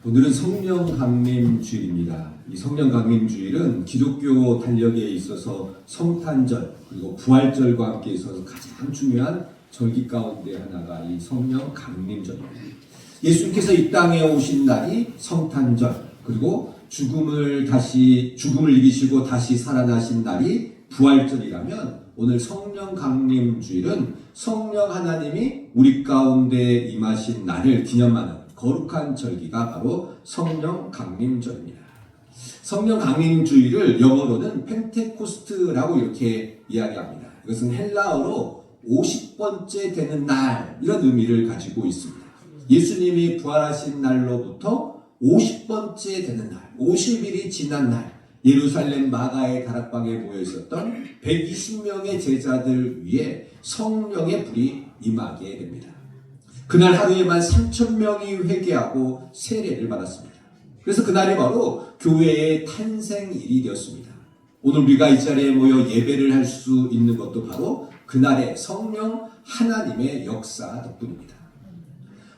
오늘은 성령 강림 주일입니다. 이 성령 강림 주일은 기독교 달력에 있어서 성탄절 그리고 부활절과 함께 있어서 가장 중요한 절기 가운데 하나가 이 성령 강림절입니다. 예수님께서 이 땅에 오신 날이 성탄절 그리고 죽음을 이기시고 다시 살아나신 날이 부활절이라면 오늘 성령 강림 주일은 성령 하나님이 우리 가운데 임하신 날을 기념하는 거룩한 절기가 바로 성령 강림절입니다. 성령 강림주일을 영어로는 펜테코스트라고 이렇게 이야기합니다. 이것은 헬라어로 50번째 되는 날 이런 의미를 가지고 있습니다. 예수님이 부활하신 날로부터 50번째 되는 날, 50일이 지난 날 예루살렘 마가의 다락방에 모여 있었던 120명의 제자들 위에 성령의 불이 임하게 됩니다. 그날 하루에만 3,000명이 회개하고 세례를 받았습니다. 그래서 그날이 바로 교회의 탄생일이 되었습니다. 오늘 우리가 이 자리에 모여 예배를 할 수 있는 것도 바로 그날의 성령 하나님의 역사 덕분입니다.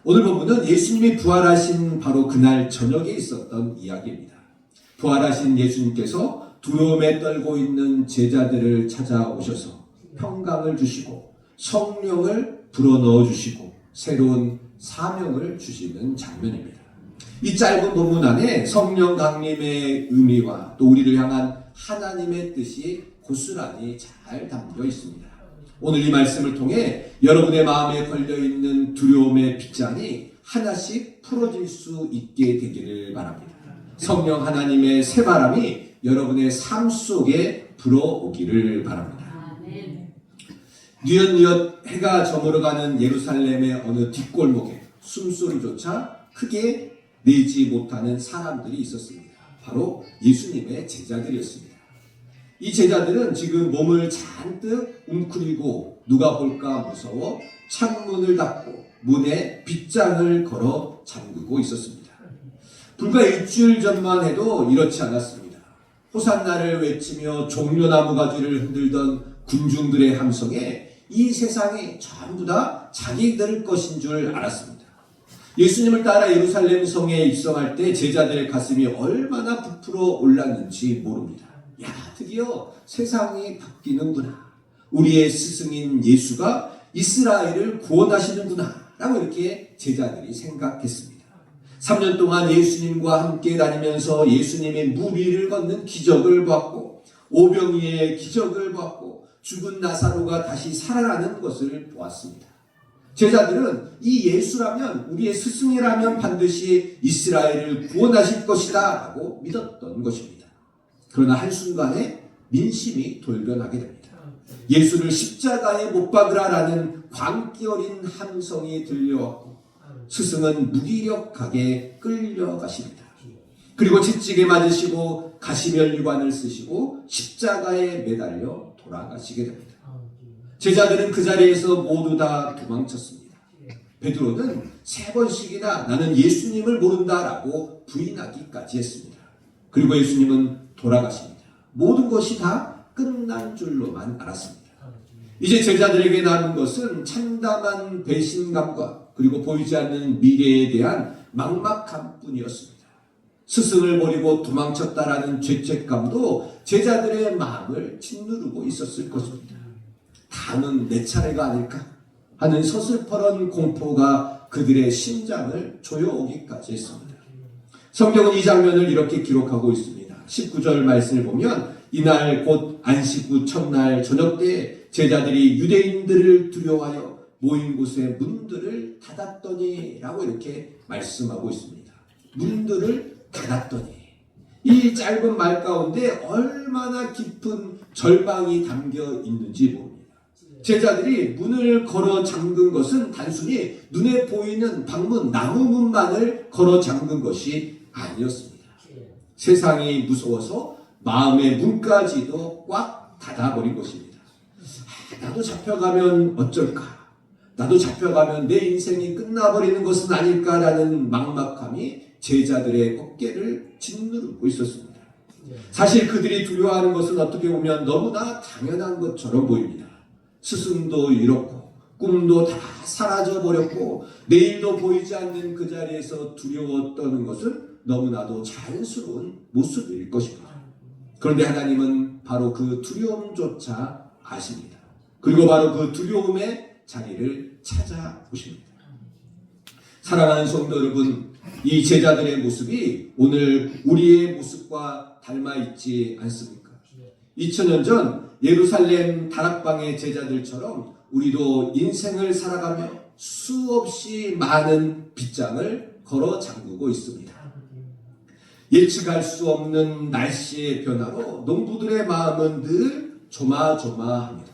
오늘 본문은 예수님이 부활하신 바로 그날 저녁에 있었던 이야기입니다. 부활하신 예수님께서 두려움에 떨고 있는 제자들을 찾아오셔서 평강을 주시고 성령을 불어넣어 주시고 새로운 사명을 주시는 장면입니다. 이 짧은 본문 안에 성령 강림의 의미와 또 우리를 향한 하나님의 뜻이 고스란히 잘 담겨 있습니다. 오늘 이 말씀을 통해 여러분의 마음에 걸려있는 두려움의 빗장이 하나씩 풀어질 수 있게 되기를 바랍니다. 성령 하나님의 새바람이 여러분의 삶 속에 불어오기를 바랍니다. 뉘엿뉘엿 해가 저물어가는 예루살렘의 어느 뒷골목에 숨소리조차 크게 내지 못하는 사람들이 있었습니다. 바로 예수님의 제자들이었습니다. 이 제자들은 지금 몸을 잔뜩 웅크리고 누가 볼까 무서워 창문을 닫고 문에 빗장을 걸어 잠그고 있었습니다. 불과 일주일 전만 해도 이렇지 않았습니다. 호산나를 외치며 종려나무 가지를 흔들던 군중들의 함성에 이 세상이 전부 다 자기들 것인 줄 알았습니다. 예수님을 따라 예루살렘 성에 입성할 때 제자들의 가슴이 얼마나 부풀어 올랐는지 모릅니다. 야, 드디어 세상이 바뀌는구나. 우리의 스승인 예수가 이스라엘을 구원하시는구나. 라고 이렇게 제자들이 생각했습니다. 3년 동안 예수님과 함께 다니면서 예수님의 물 위를 걷는 기적을 보았고 오병이의 기적을 보았고 죽은 나사로가 다시 살아나는 것을 보았습니다. 제자들은 이 예수라면 우리의 스승이라면 반드시 이스라엘을 구원하실 것이다 라고 믿었던 것입니다. 그러나 한순간에 민심이 돌변하게 됩니다. 예수를 십자가에 못 박으라라는 광기 어린 함성이 들려왔고 스승은 무기력하게 끌려가십니다. 그리고 채찍에 맞으시고 가시면류관을 쓰시고 십자가에 매달려 돌아가시게 됩니다. 제자들은 그 자리에서 모두 다 도망쳤습니다. 베드로는 3번씩이나 나는 예수님을 모른다라고 부인하기까지 했습니다. 그리고 예수님은 돌아가십니다. 모든 것이 다 끝난 줄로만 알았습니다. 이제 제자들에게 남은 것은 참담한 배신감과 그리고 보이지 않는 미래에 대한 막막함 뿐이었습니다. 스승을 버리고 도망쳤다라는 죄책감도 제자들의 마음을 짓누르고 있었을 것입니다. 다음은 내 차례가 아닐까 하는 서슬퍼런 공포가 그들의 심장을 조여오기까지 했습니다. 성경은 이 장면을 이렇게 기록하고 있습니다. 19절 말씀을 보면 이날 곧 안식 후 첫날 저녁 때 제자들이 유대인들을 두려워하여 모인 곳에 문들을 닫았더니 라고 이렇게 말씀하고 있습니다. 문들을 닫았더니 이 짧은 말 가운데 얼마나 깊은 절망이 담겨 있는지 모릅니다. 제자들이 문을 걸어 잠근 것은 단순히 눈에 보이는 방문, 나무문만을 걸어 잠근 것이 아니었습니다. 세상이 무서워서 마음의 문까지도 꽉 닫아버린 것입니다. 나도 잡혀가면 어쩔까? 나도 잡혀가면 내 인생이 끝나버리는 것은 아닐까라는 막막함이 제자들의 어깨를 짓누르고 있었습니다. 사실 그들이 두려워하는 것은 어떻게 보면 너무나 당연한 것처럼 보입니다. 스승도 이렇고 꿈도 다 사라져 버렸고 내일도 보이지 않는 그 자리에서 두려워 떠는 것은 너무나도 자연스러운 모습일 것입니다. 그런데 하나님은 바로 그 두려움조차 아십니다. 그리고 바로 그 두려움의 자리를 찾아오십니다. 사랑하는 성도 여러분, 이 제자들의 모습이 오늘 우리의 모습과 닮아 있지 않습니까? 2000년 전 예루살렘 다락방의 제자들처럼 우리도 인생을 살아가며 수없이 많은 빗장을 걸어 잠그고 있습니다. 예측할 수 없는 날씨의 변화로 농부들의 마음은 늘 조마조마합니다.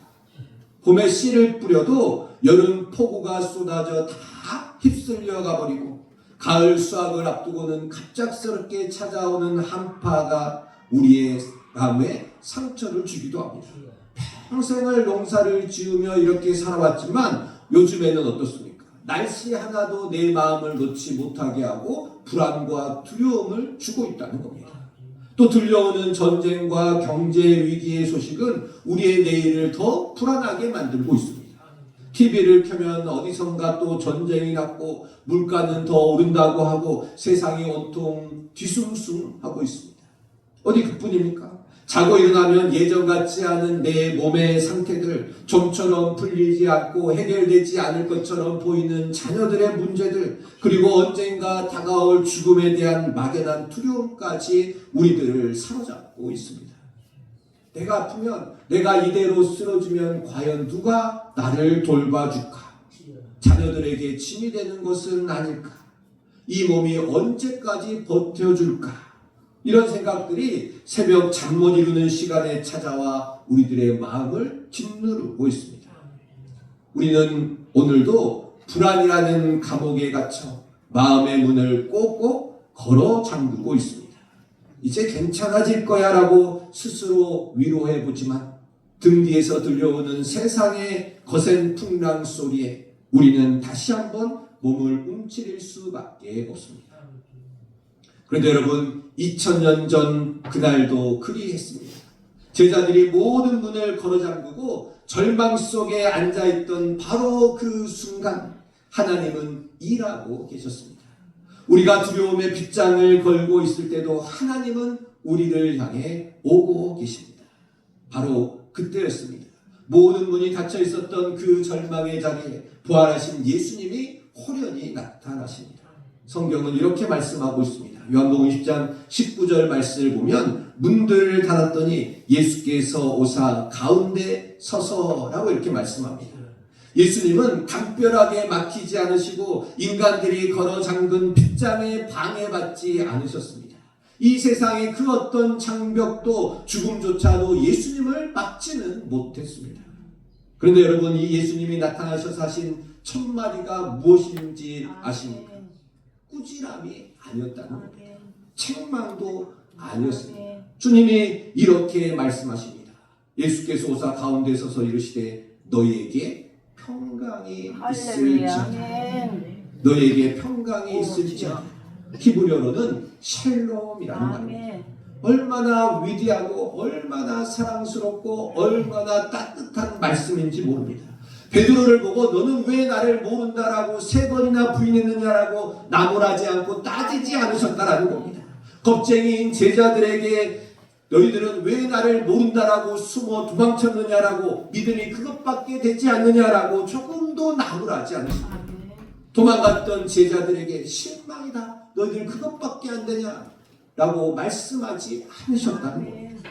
봄에 씨를 뿌려도 여름 폭우가 쏟아져 다 휩쓸려 가버리고 가을 수확을 앞두고는 갑작스럽게 찾아오는 한파가 우리의 마음에 상처를 주기도 합니다. 평생을 농사를 지으며 이렇게 살아왔지만 요즘에는 어떻습니까? 날씨 하나도 내 마음을 놓지 못하게 하고 불안과 두려움을 주고 있다는 겁니다. 또 들려오는 전쟁과 경제 위기의 소식은 우리의 내일을 더 불안하게 만들고 있습니다. TV를 켜면 어디선가 또 전쟁이 났고 물가는 더 오른다고 하고 세상이 온통 뒤숭숭하고 있습니다. 어디 그뿐입니까? 자고 일어나면 예전 같지 않은 내 몸의 상태들, 좀처럼 풀리지 않고 해결되지 않을 것처럼 보이는 자녀들의 문제들, 그리고 언젠가 다가올 죽음에 대한 막연한 두려움까지 우리들을 사로잡고 있습니다. 내가 아프면, 내가 이대로 쓰러지면 과연 누가 나를 돌봐줄까? 자녀들에게 짐이 되는 것은 아닐까? 이 몸이 언제까지 버텨줄까? 이런 생각들이 새벽 잠 못 이루는 시간에 찾아와 우리들의 마음을 짓누르고 있습니다. 우리는 오늘도 불안이라는 감옥에 갇혀 마음의 문을 꼭꼭 걸어 잠그고 있습니다. 이제 괜찮아질 거야 라고 스스로 위로해보지만 등 뒤에서 들려오는 세상의 거센 풍랑 소리에 우리는 다시 한번 몸을 움츠릴 수밖에 없습니다. 그런데 여러분, 2000년 전 그날도 그리했습니다. 제자들이 모든 문을 걸어 잠그고 절망 속에 앉아있던 바로 그 순간 하나님은 일하고 계셨습니다. 우리가 두려움의 빗장을 걸고 있을 때도 하나님은 우리를 향해 오고 계십니다. 바로 그때였습니다. 모든 문이 닫혀 있었던 그 절망의 자리에 부활하신 예수님이 호련히 나타나십니다. 성경은 이렇게 말씀하고 있습니다. 요한복음 10장 19절 말씀을 보면 문들을 닫았더니 예수께서 오사 가운데 서서라고 이렇게 말씀합니다. 예수님은 담벼락에 막히지 않으시고 인간들이 걸어 잠근 빗장에 방해받지 않으셨습니다. 이 세상의 그 어떤 장벽도 죽음조차도 예수님을 막지는 못했습니다. 그런데 여러분, 이 예수님이 나타나셔서 하신 첫 마디가 무엇인지 아십니까? 꾸지람이 아니었다는 겁니다. 책망도 아니었습니다. 주님이 이렇게 말씀하십니다. 예수께서 오사 가운데 서서 이르시되 너희에게 평강이 있을지어다. 너희에게 평강이 있을지어다. 히브리어로는 샬롬이라는 말입니다. 얼마나 위대하고 얼마나 사랑스럽고 얼마나 따뜻한 말씀인지 모릅니다. 베드로를 보고 너는 왜 나를 모른다라고 3번이나 부인했느냐라고 나무라지 않고 따지지 않으셨다라는 겁니다. 겁쟁이인 제자들에게 너희들은 왜 나를 모른다라고 숨어 도망쳤느냐라고 믿음이 그것밖에 되지 않느냐라고 조금도 나무라지 않으십니다. 도망갔던 제자들에게 실망이다. 너희들 그것밖에 안 되냐라고 말씀하지 않으셨다는 겁니다.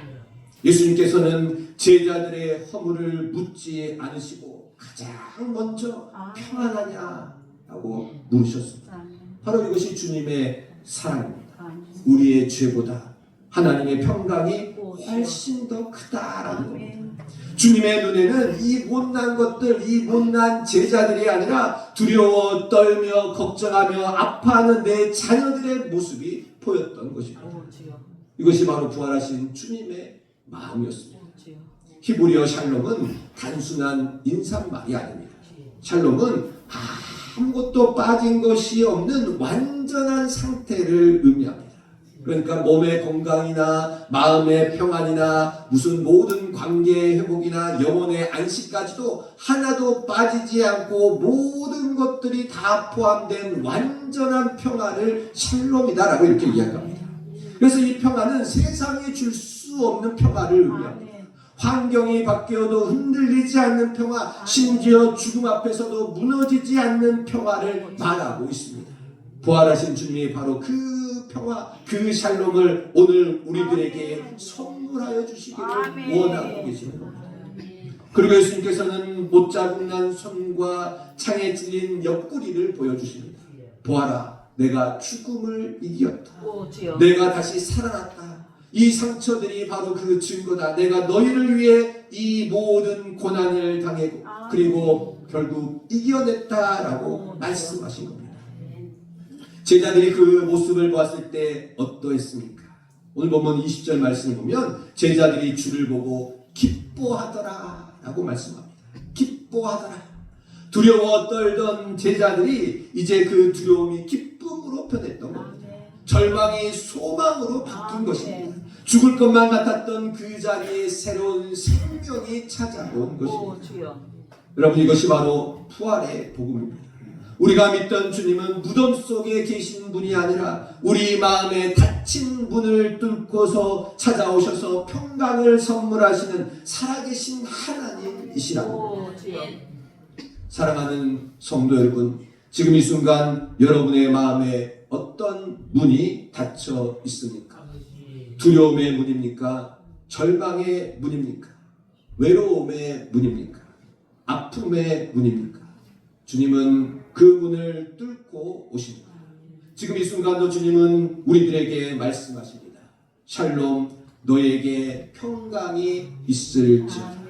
예수님께서는 제자들의 허물을 묻지 않으시고 가장 먼저 평안하냐라고 물으셨습니다. 바로 이것이 주님의 사랑입니다. 우리의 죄보다 하나님의 평강이 훨씬 더 크다라는 겁니다. 주님의 눈에는 이 못난 것들, 이 못난 제자들이 아니라 두려워 떨며 걱정하며 아파하는 내 자녀들의 모습이 보였던 것입니다. 이것이 바로 부활하신 주님의 마음이었습니다. 히브리어 샬롬은 단순한 인사말이 아닙니다. 샬롬은 아무것도 빠진 것이 없는 완전한 상태를 의미합니다. 그러니까 몸의 건강이나 마음의 평안이나 무슨 모든 관계의 회복이나 영혼의 안식까지도 하나도 빠지지 않고 모든 것들이 다 포함된 완전한 평안을 샬롬이다라고 이렇게 이야기합니다. 그래서 이 평안은 세상이 줄 수 없는 평안을 의미합니다. 환경이 바뀌어도 흔들리지 않는 평화, 심지어 죽음 앞에서도 무너지지 않는 평화를 말하고 있습니다. 부활하신 주님이 바로 그 평화, 그 샬롬을 오늘 우리들에게 선물하여 주시기를 원하고 계시는 겁니다. 그리고 예수님께서는 못자국난 손과 창에 찔린 옆구리를 보여주십니다. 보아라, 내가 죽음을 이겼다. 내가 다시 살아났다. 이 상처들이 바로 그 증거다. 내가 너희를 위해 이 모든 고난을 당하고 그리고 결국 이겨냈다라고 말씀하신 겁니다. 제자들이 그 모습을 보았을 때 어떠했습니까? 오늘 보면 20절 말씀을 보면 제자들이 주를 보고 기뻐하더라 라고 말씀합니다. 기뻐하더라. 두려워 떨던 제자들이 이제 그 두려움이 기쁨으로 변했던 겁니다. 절망이 소망으로 바뀐 것입니다. 죽을 것만 같았던 그 자리에 새로운 생명이 찾아온 것입니다. 여러분, 이것이 바로 부활의 복음입니다. 우리가 믿던 주님은 무덤 속에 계신 분이 아니라 우리 마음에 닫힌 문을 뚫고서 찾아오셔서 평강을 선물하시는 살아계신 하나님이시라고. 사랑하는 성도 여러분, 지금 이 순간 여러분의 마음에 어떤 문이 닫혀 있습니까? 두려움의 문입니까? 절망의 문입니까? 외로움의 문입니까? 아픔의 문입니까? 주님은 그 문을 뚫고 오십니다. 지금 이 순간도 주님은 우리들에게 말씀하십니다. 샬롬, 너에게 평강이 있을지어다.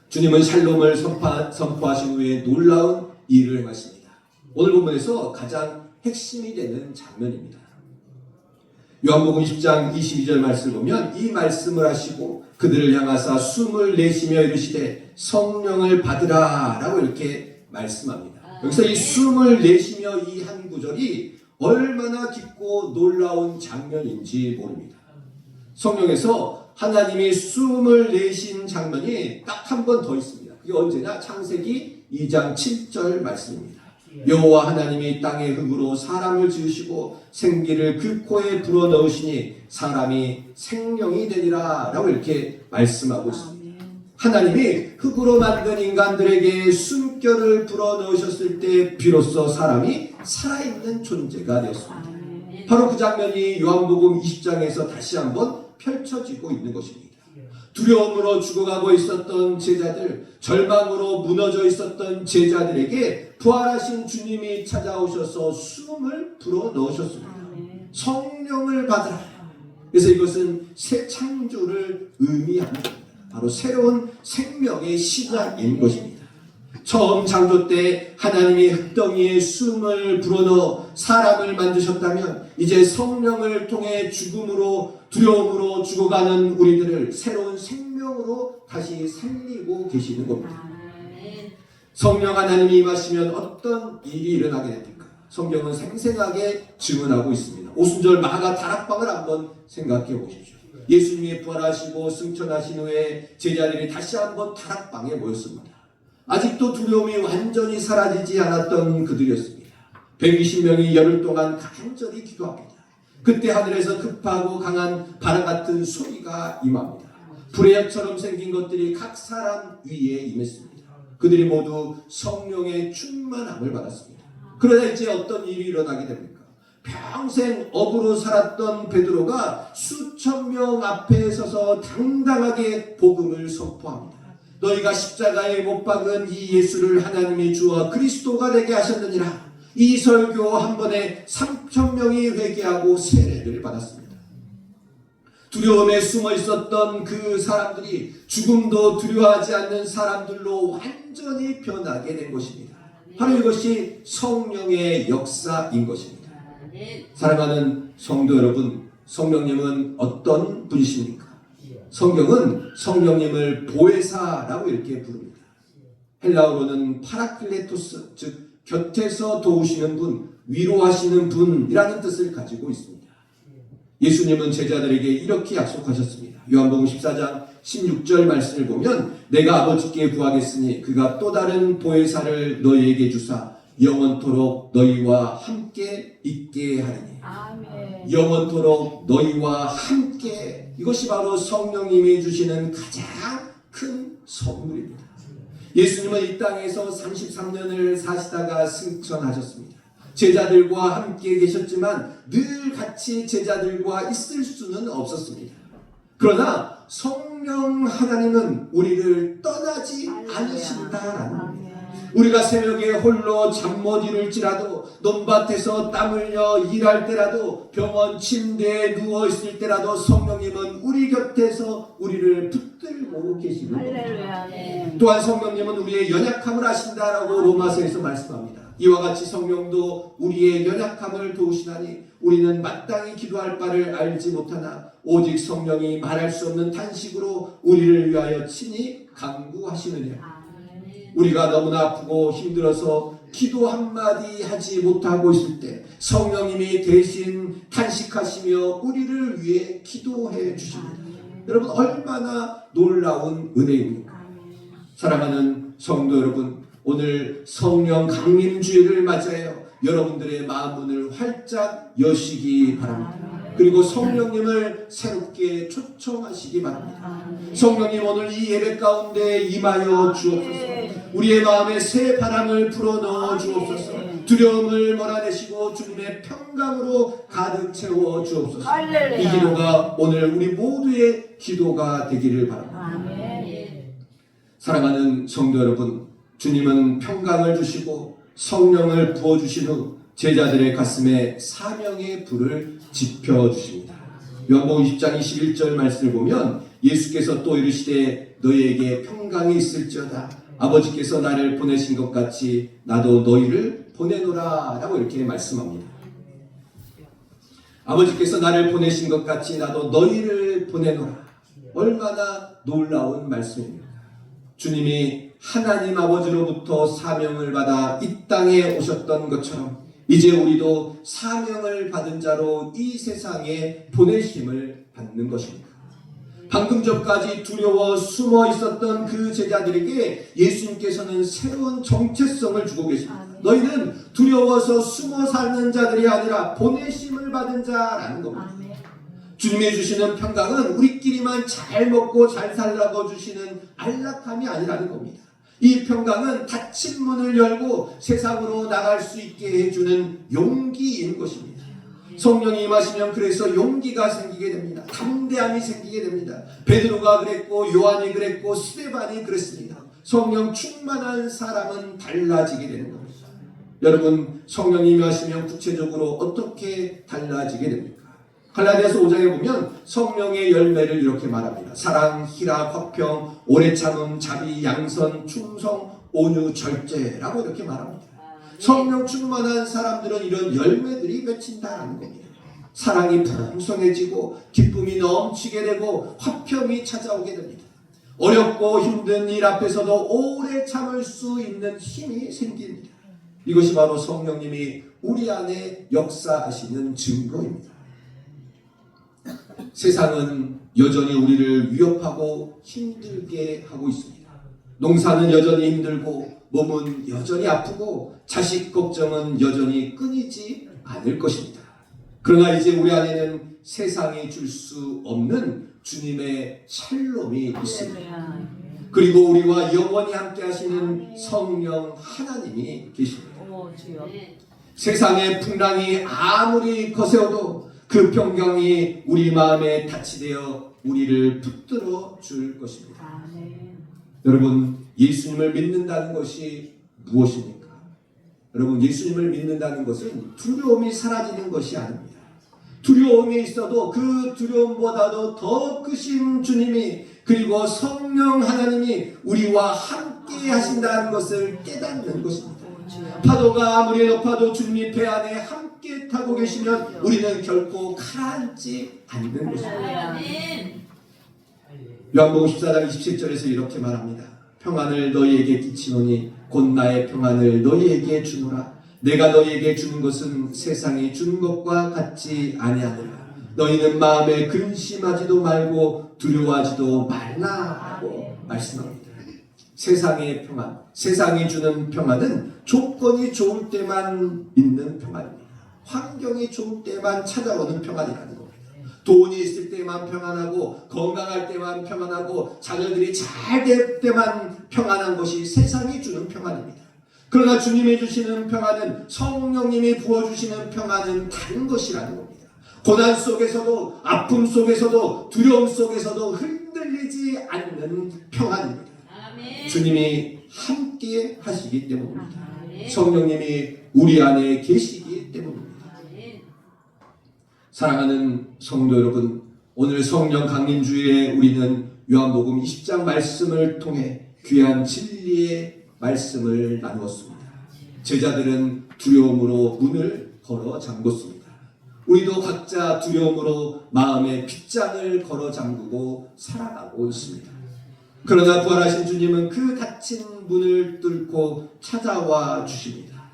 주님은 샬롬을 선포하신 후에 놀라운 일을 행하십니다. 오늘 본문에서 가장 핵심이 되는 장면입니다. 요한복음 10장 22절 말씀을 보면 이 말씀을 하시고 그들을 향하사 숨을 내쉬며 이르시되 성령을 받으라 라고 이렇게 말씀합니다. 여기서 이 숨을 내쉬며 이 한 구절이 얼마나 깊고 놀라운 장면인지 모릅니다. 성경에서 하나님이 숨을 내신 장면이 딱 한 번 더 있습니다. 그게 언제나 창세기 2장 7절 말씀입니다. 여호와 하나님이 땅의 흙으로 사람을 지으시고 생기를 그 코에 불어넣으시니 사람이 생명이 되리라 라고 이렇게 말씀하고 있습니다. 하나님이 흙으로 만든 인간들에게 숨결을 불어넣으셨을 때 비로소 사람이 살아있는 존재가 되었습니다. 바로 그 장면이 요한복음 20장에서 다시 한번 펼쳐지고 있는 것입니다. 두려움으로 죽어가고 있었던 제자들, 절망으로 무너져 있었던 제자들에게 부활하신 주님이 찾아오셔서 숨을 불어넣으셨습니다. 성령을 받으라. 그래서 이것은 새 창조를 의미합니다. 바로 새로운 생명의 시작인 것입니다. 처음 창조 때 하나님이 흙덩이에 숨을 불어넣어 사람을 만드셨다면 이제 성령을 통해 죽음으로 두려움으로 죽어가는 우리들을 새로운 생명으로 다시 살리고 계시는 겁니다. 성령 하나님이 임하시면 어떤 일이 일어나게 됩니까? 성경은 생생하게 증언하고 있습니다. 오순절 마가 다락방을 한번 생각해 보십시오. 예수님이 부활하시고 승천하신 후에 제자들이 다시 한번 다락방에 모였습니다. 아직도 두려움이 완전히 사라지지 않았던 그들이었습니다. 120명이 열흘 동안 간절히 기도합니다. 그때 하늘에서 급하고 강한 바람 같은 소리가 임합니다. 불의 엽처럼 생긴 것들이 각 사람 위에 임했습니다. 그들이 모두 성령의 충만함을 받았습니다. 그러다 이제 어떤 일이 일어나게 됩니까? 평생 업으로 살았던 베드로가 수천 명 앞에 서서 당당하게 복음을 선포합니다. 너희가 십자가에 못 박은 이 예수를 하나님의 주와 그리스도가 되게 하셨느니라. 이 설교 한 번에 3,000명이 회개하고 세례를 받았습니다. 두려움에 숨어 있었던 그 사람들이 죽음도 두려워하지 않는 사람들로 완전히 변하게 된 것입니다. 바로 이것이 성령의 역사인 것입니다. 사랑하는 성도 여러분, 성령님은 어떤 분이십니까? 성경은 성령님을 보혜사라고 이렇게 부릅니다. 헬라어로는 파라클레토스, 즉 곁에서 도우시는 분, 위로하시는 분이라는 뜻을 가지고 있습니다. 예수님은 제자들에게 이렇게 약속하셨습니다. 요한복음 14장 16절 말씀을 보면 내가 아버지께 구하겠으니 그가 또 다른 보혜사를 너희에게 주사 영원토록 너희와 함께 있게 하리니. 아멘. 영원토록 너희와 함께, 이것이 바로 성령님이 주시는 가장 큰 선물입니다. 예수님은 이 땅에서 33년을 사시다가 승천하셨습니다. 제자들과 함께 계셨지만 늘 같이 제자들과 있을 수는 없었습니다. 그러나 성령 하나님은 우리를 떠나지 않으신다라는 겁니다. 우리가 새벽에 홀로 잠 못 이룰지라도, 논밭에서 땀 흘려 일할 때라도, 병원 침대에 누워있을 때라도 성령님은 우리 곁에서 우리를 붙들고 계시는 겁니다. 또한 성령님은 우리의 연약함을 아신다라고 로마서에서 말씀합니다. 이와 같이 성령도 우리의 연약함을 도우시나니 우리는 마땅히 기도할 바를 알지 못하나 오직 성령이 말할 수 없는 탄식으로 우리를 위하여 친히 간구하시느니라. 우리가 너무나 아프고 힘들어서 기도 한마디 하지 못하고 있을 때 성령님이 대신 탄식하시며 우리를 위해 기도해 주십니다. 여러분, 얼마나 놀라운 은혜입니까? 사랑하는 성도 여러분, 오늘 성령 강림주일을 맞이하여 여러분들의 마음문을 활짝 여시기 바랍니다. 그리고 성령님을 새롭게 초청하시기 바랍니다. 성령님, 오늘 이 예배 가운데 임하여 주옵소서. 우리의 마음에 새 바람을 불어넣어 주옵소서. 두려움을 몰아내시고 주님의 평강으로 가득 채워 주옵소서. 이 기도가 오늘 우리 모두의 기도가 되기를 바랍니다. 사랑하는 성도 여러분, 주님은 평강을 주시고 성령을 부어주신 후 제자들의 가슴에 사명의 불을 지펴주십니다. 요한복음 20장 21절 말씀을 보면 예수께서 또 이르시되 너희에게 평강이 있을지어다. 아버지께서 나를 보내신 것 같이 나도 너희를 보내노라 라고 이렇게 말씀합니다. 아버지께서 나를 보내신 것 같이 나도 너희를 보내노라. 얼마나 놀라운 말씀입니까? 주님이 하나님 아버지로부터 사명을 받아 이 땅에 오셨던 것처럼 이제 우리도 사명을 받은 자로 이 세상에 보내심을 받는 것입니다. 방금 전까지 두려워 숨어 있었던 그 제자들에게 예수님께서는 새로운 정체성을 주고 계십니다. 너희는 두려워서 숨어 사는 자들이 아니라 보내심을 받은 자라는 겁니다. 주님이 주시는 평강은 우리끼리만 잘 먹고 잘 살라고 주시는 안락함이 아니라는 겁니다. 이 평강은 닫힌 문을 열고 세상으로 나갈 수 있게 해주는 용기인 것입니다. 성령이 임하시면 그래서 용기가 생기게 됩니다. 담대함이 생기게 됩니다. 베드로가 그랬고 요한이 그랬고 스데반이 그랬습니다. 성령 충만한 사람은 달라지게 되는 겁니다. 여러분, 성령이 임하시면 구체적으로 어떻게 달라지게 됩니까? 갈라디아서 5장에 보면 성령의 열매를 이렇게 말합니다. 사랑, 희락, 화평, 오래 참음, 자비, 양선, 충성, 온유, 절제라고 이렇게 말합니다. 성령 충만한 사람들은 이런 열매들이 맺힌다는 겁니다. 사랑이 풍성해지고 기쁨이 넘치게 되고 화평이 찾아오게 됩니다. 어렵고 힘든 일 앞에서도 오래 참을 수 있는 힘이 생깁니다. 이것이 바로 성령님이 우리 안에 역사하시는 증거입니다. 세상은 여전히 우리를 위협하고 힘들게 하고 있습니다. 농사는 여전히 힘들고 몸은 여전히 아프고 자식 걱정은 여전히 끊이지 않을 것입니다. 그러나 이제 우리 안에는 세상이 줄 수 없는 주님의 샬롬이 있습니다. 그리고 우리와 영원히 함께 하시는 성령 하나님이 계십니다. 세상의 풍랑이 아무리 거세어도 그 평강이 우리 마음에 닫히되어 우리를 붙들어 줄 것입니다. 여러분, 예수님을 믿는다는 것이 무엇입니까? 여러분, 예수님을 믿는다는 것은 두려움이 사라지는 것이 아닙니다. 두려움이 있어도 그 두려움보다도 더 크신 주님이 그리고 성령 하나님이 우리와 함께 하신다는 것을 깨닫는 것입니다. 파도가 아무리 높아도 주님이 배 안에 함께 타고 계시면 우리는 결코 가라앉지 않는 것입니다. 요한복음 14장 27절에서 이렇게 말합니다. 평안을 너희에게 끼치노니 곧 나의 평안을 너희에게 주노라. 내가 너희에게 주는 것은 세상이 주는 것과 같지 아니하노라. 너희는 마음에 근심하지도 말고 두려워하지도 말라라고 말씀합니다. 세상의 평안, 세상이 주는 평안은 조건이 좋을 때만 있는 평안입니다. 환경이 좋을 때만 찾아오는 평안이라는 겁니다. 돈이 있을 때만 평안하고 건강할 때만 평안하고 자녀들이 잘 될 때만 평안한 것이 세상이 주는 평안입니다. 그러나 주님이 주시는 평안은, 성령님이 부어주시는 평안은 다른 것이라는 겁니다. 고난 속에서도, 아픔 속에서도, 두려움 속에서도 흔들리지 않는 평안입니다. 아멘. 주님이 함께 하시기 때문입니다. 아멘. 성령님이 우리 안에 계시기 때문입니다. 아멘. 사랑하는 성도 여러분, 오늘 성령 강림주일에 우리는 요한복음 20장 말씀을 통해 귀한 진리의 말씀을 나누었습니다. 제자들은 두려움으로 문을 걸어 잠궜습니다. 우리도 각자 두려움으로 마음의 빗장을 걸어 잠그고 살아가고 있습니다. 그러나 부활하신 주님은 그 닫힌 문을 뚫고 찾아와 주십니다.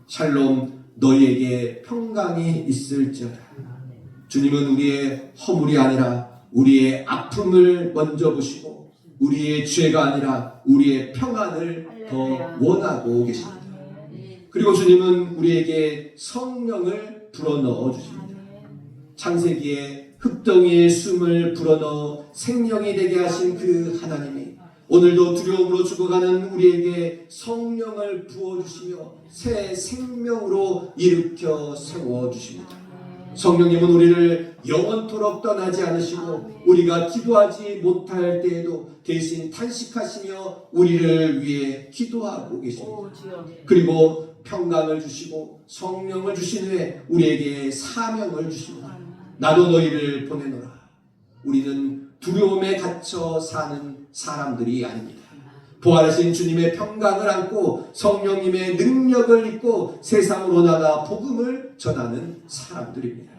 샬롬, 너희에게 평강이 있을지어다. 주님은 우리의 허물이 아니라 우리의 아픔을 먼저 보시고 우리의 죄가 아니라 우리의 평안을 더 원하고 계십니다. 그리고 주님은 우리에게 성령을 불어넣어 주십니다. 창세기에 흙덩이에 숨을 불어넣어 생명이 되게 하신 그 하나님이 오늘도 두려움으로 죽어가는 우리에게 성령을 부어주시며 새 생명으로 일으켜 세워주십니다. 성령님은 우리를 영원토록 떠나지 않으시고 우리가 기도하지 못할 때에도 대신 탄식하시며 우리를 위해 기도하고 계십니다. 그리고 평강을 주시고 성령을 주신 후에 우리에게 사명을 주십니다. 나도 너희를 보내노라. 우리는 두려움에 갇혀 사는 사람들이 아닙니다. 부활하신 주님의 평강을 안고 성령님의 능력을 입고 세상으로 나가 복음을 전하는 사람들입니다.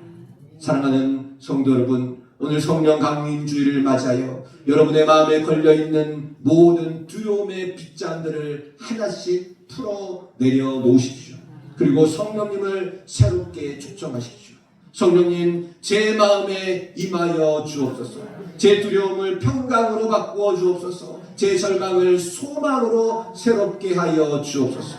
사랑하는 성도 여러분, 오늘 성령 강림주일을 맞이하여 여러분의 마음에 걸려있는 모든 두려움의 빗장들을 하나씩 풀어내려 놓으십시오. 그리고 성령님을 새롭게 초청하십시오. 성령님, 제 마음에 임하여 주옵소서. 제 두려움을 평강으로 바꾸어 주옵소서. 제 절망을 소망으로 새롭게 하여 주옵소서.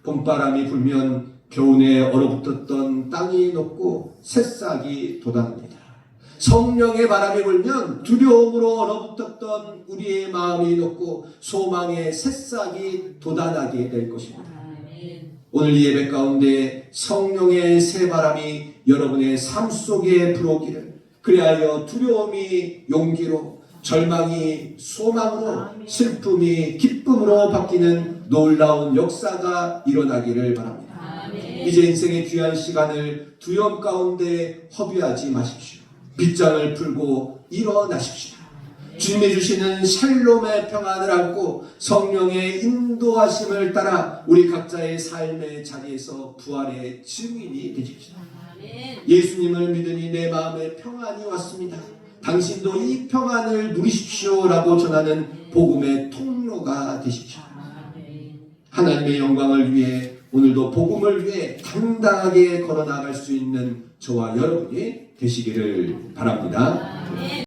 봄바람이 불면 겨우내 얼어붙었던 땅이 녹고 새싹이 돋아납니다. 성령의 바람이 불면 두려움으로 얼어붙었던 우리의 마음이 녹고 소망의 새싹이 돋아나게 될 것입니다. 오늘 이 예배 가운데 성령의 새 바람이 여러분의 삶 속에 불어오기를, 그리하여 두려움이 용기로, 절망이 소망으로, 슬픔이 기쁨으로 바뀌는 놀라운 역사가 일어나기를 바랍니다. 이제 인생의 귀한 시간을 두려움 가운데 허비하지 마십시오. 빗장을 풀고 일어나십시오. 주님이 주시는 샬롬의 평안을 안고 성령의 인도하심을 따라 우리 각자의 삶의 자리에서 부활의 증인이 되십시오. 예수님을 믿으니 내 마음에 평안이 왔습니다. 당신도 이 평안을 누리십시오 라고 전하는 복음의 통로가 되십시오. 하나님의 영광을 위해 오늘도 복음을 위해 당당하게 걸어나갈 수 있는 저와 여러분이 되시기를 바랍니다.